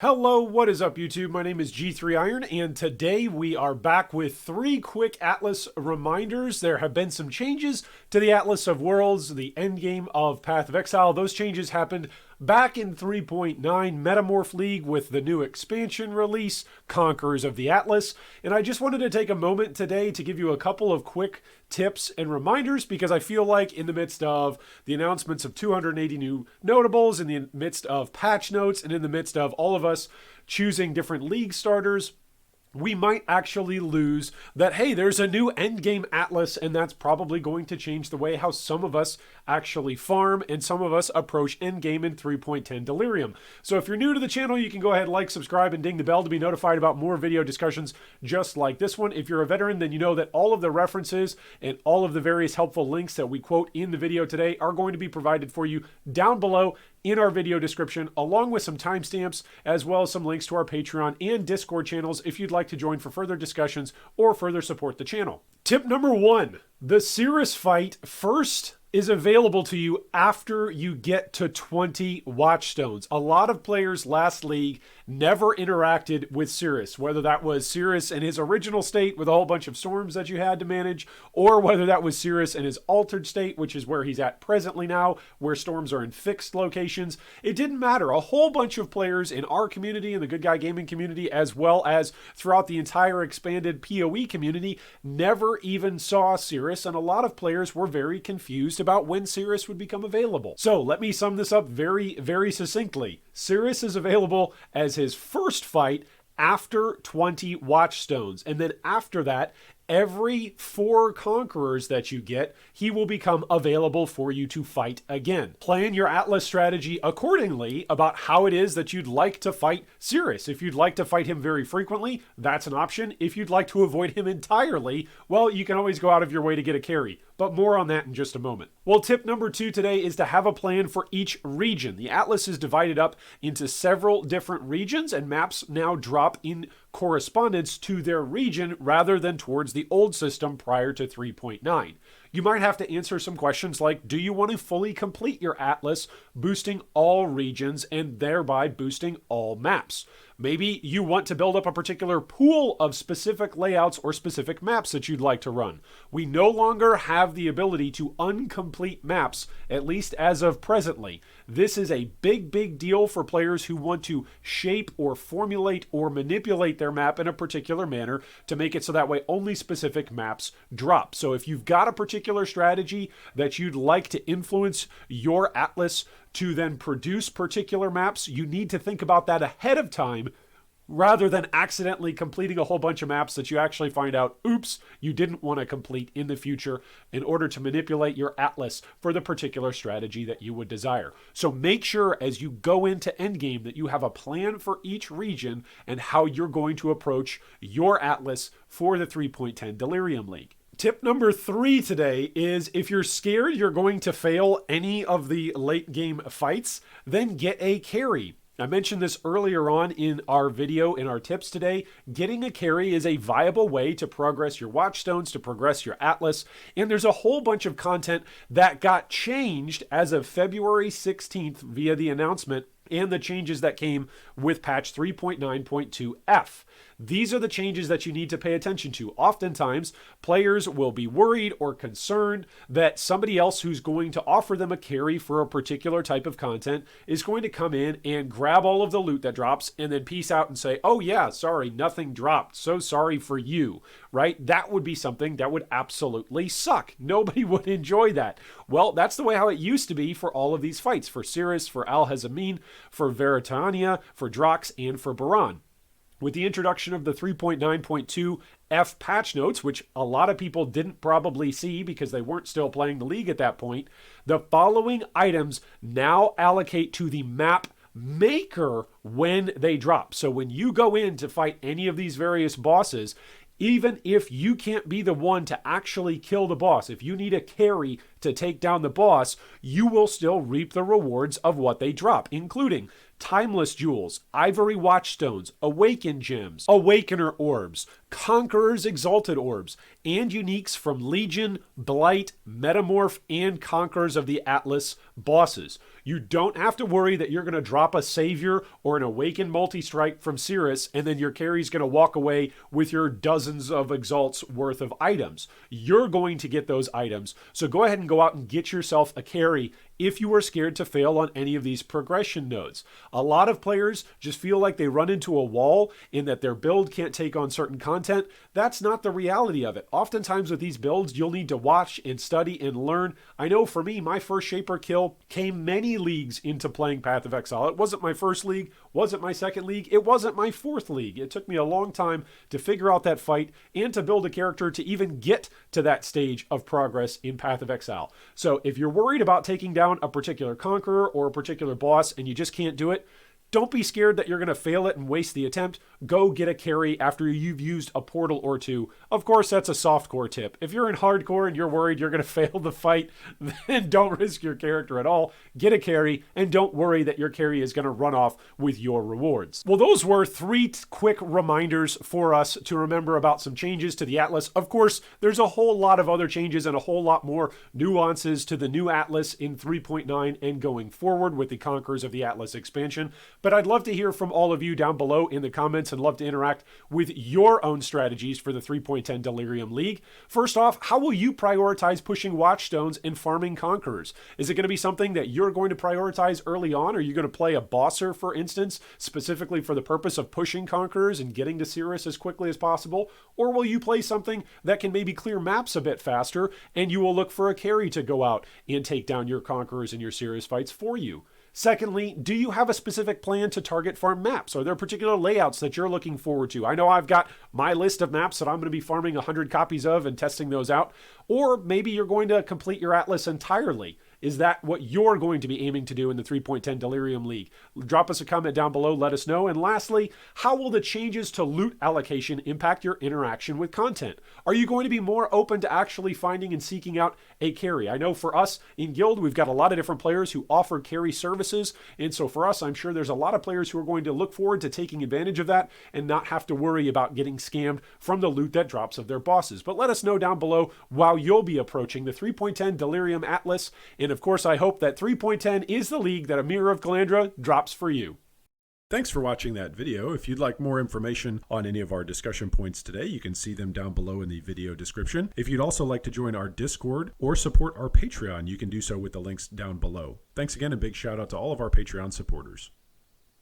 Hello, what is up YouTube? My name is G3Iron and today we are back with 3 quick Atlas reminders. There have been some changes to the Atlas of Worlds, the endgame of Path of Exile. Those changes happened back in 3.9 Metamorph League with the new expansion release, Conquerors of the Atlas. And I just wanted to take a moment today to give you a couple of quick tips and reminders because I feel like in the midst of the announcements of 280 new notables, in the midst of patch notes, and in the midst of all of us choosing different league starters, we might actually lose that, hey, there's a new endgame Atlas, and that's probably going to change the way how some of us actually farm and some of us approach endgame in 3.10 Delirium. So if you're new to the channel, you can go ahead, like, subscribe, and ding the bell to be notified about more video discussions just like this one. If you're a veteran, then you know that all of the references and all of the various helpful links that we quote in the video today are going to be provided for you down below in our video description, along with some timestamps, as well as some links to our Patreon and Discord channels if you'd like to join for further discussions or further support the channel. Tip number 1, the Sirus fight first is available to you after you get to 20 Watchstones. A lot of players last league never interacted with Sirus, whether that was Sirus in his original state with a whole bunch of storms that you had to manage, or whether that was Sirus in his altered state, which is where he's at presently now, where storms are in fixed locations. It didn't matter. A whole bunch of players in our community, in the Good Guy Gaming community, as well as throughout the entire expanded POE community, never even saw Sirus, and a lot of players were very confused about when Sirus would become available. So let me sum this up very, very succinctly. Sirus is available as his first fight after 20 Watchstones, and then after that, every 4 conquerors that you get, he will become available for you to fight again. Plan your Atlas strategy accordingly about how it is that you'd like to fight Sirus. If you'd like to fight him very frequently, that's an option. If you'd like to avoid him entirely, well, you can always go out of your way to get a carry. But more on that in just a moment. Well, tip number 2 today is to have a plan for each region. The Atlas is divided up into several different regions, and maps now drop in correspondence to their region rather than towards the old system prior to 3.9. You might have to answer some questions like, do you want to fully complete your Atlas, boosting all regions and thereby boosting all maps? Maybe you want to build up a particular pool of specific layouts or specific maps that you'd like to run. We no longer have the ability to uncomplete maps, at least as of presently. This is a big, big deal for players who want to shape or formulate or manipulate their map in a particular manner to make it so that way only specific maps drop. So if you've got a particular strategy that you'd like to influence your Atlas to then produce particular maps, you need to think about that ahead of time rather than accidentally completing a whole bunch of maps that you actually find out, oops, you didn't want to complete in the future in order to manipulate your Atlas for the particular strategy that you would desire. So make sure as you go into endgame that you have a plan for each region and how you're going to approach your Atlas for the 3.10 Delirium League. Tip number 3 today is if you're scared you're going to fail any of the late game fights, then get a carry. I mentioned this earlier on in our video, in our tips today. Getting a carry is a viable way to progress your Watchstones, to progress your Atlas, and there's a whole bunch of content that got changed as of February 16th via the announcement and the changes that came with patch 3.9.2F. These are the changes that you need to pay attention to. Oftentimes, players will be worried or concerned that somebody else who's going to offer them a carry for a particular type of content is going to come in and grab all of the loot that drops and then peace out and say, oh yeah, sorry, nothing dropped. So sorry for you, right? That would be something that would absolutely suck. Nobody would enjoy that. Well, that's the way how it used to be for all of these fights, for Sirus, for Al-Hazamin, for Veritania, for Drox, and for Baran. With the introduction of the 3.9.2 F patch notes, which a lot of people didn't probably see because they weren't still playing the league at that point, the following items now allocate to the map maker when they drop. So when you go in to fight any of these various bosses, even if you can't be the one to actually kill the boss, if you need a carry to take down the boss, you will still reap the rewards of what they drop, including Timeless Jewels, Ivory Watchstones, Awaken Gems, Awakener Orbs, Conqueror's Exalted Orbs, and uniques from Legion, Blight, Metamorph, and Conquerors of the Atlas bosses. You don't have to worry that you're going to drop a Savior or an Awakened Multi-Strike from Sirus, and then your carry's going to walk away with your dozens of Exalts worth of items. You're going to get those items, so go ahead and go out and get yourself a carry if you are scared to fail on any of these progression nodes. A lot of players just feel like they run into a wall in that their build can't take on certain content. That's not the reality of it. Oftentimes with these builds, you'll need to watch and study and learn. I know for me, my first Shaper kill came many leagues into playing Path of Exile. It wasn't my first league, wasn't my second league, it wasn't my fourth league. It took me a long time to figure out that fight and to build a character to even get to that stage of progress in Path of Exile. So if you're worried about taking down a particular conqueror or a particular boss and you just can't do it, don't be scared that you're going to fail it and waste the attempt. Go get a carry after you've used a portal or two. Of course, that's a softcore tip. If you're in hardcore and you're worried you're going to fail the fight, then don't risk your character at all. Get a carry and don't worry that your carry is going to run off with your rewards. Well, those were 3 quick reminders for us to remember about some changes to the Atlas. Of course, there's a whole lot of other changes and a whole lot more nuances to the new Atlas in 3.9 and going forward with the Conquerors of the Atlas expansion. But I'd love to hear from all of you down below in the comments and love to interact with your own strategies for the 3.10 Delirium League. First off, how will you prioritize pushing Watchstones and farming Conquerors? Is it going to be something that you're going to prioritize early on? Are you going to play a Bosser, for instance, specifically for the purpose of pushing Conquerors and getting to Sirus as quickly as possible? Or will you play something that can maybe clear maps a bit faster and you will look for a carry to go out and take down your Conquerors and your Sirus fights for you? Secondly, do you have a specific plan to target farm maps? Are there particular layouts that you're looking forward to? I know I've got my list of maps that I'm going to be farming 100 copies of and testing those out. Or maybe you're going to complete your Atlas entirely. Is that what you're going to be aiming to do in the 3.10 Delirium League? Drop us a comment down below, let us know. And lastly, how will the changes to loot allocation impact your interaction with content? Are you going to be more open to actually finding and seeking out a carry? I know for us in Guild, we've got a lot of different players who offer carry services. And so for us, I'm sure there's a lot of players who are going to look forward to taking advantage of that and not have to worry about getting scammed from the loot that drops of their bosses. But let us know down below while you'll be approaching the 3.10 Delirium Atlas. And of course, I hope that 3.10 is the league that A Mirror of Calandra drops for you. Thanks for watching that video. If you'd like more information on any of our discussion points today, you can see them down below in the video description. If you'd also like to join our Discord or support our Patreon, you can do so with the links down below. Thanks again, and big shout out to all of our Patreon supporters.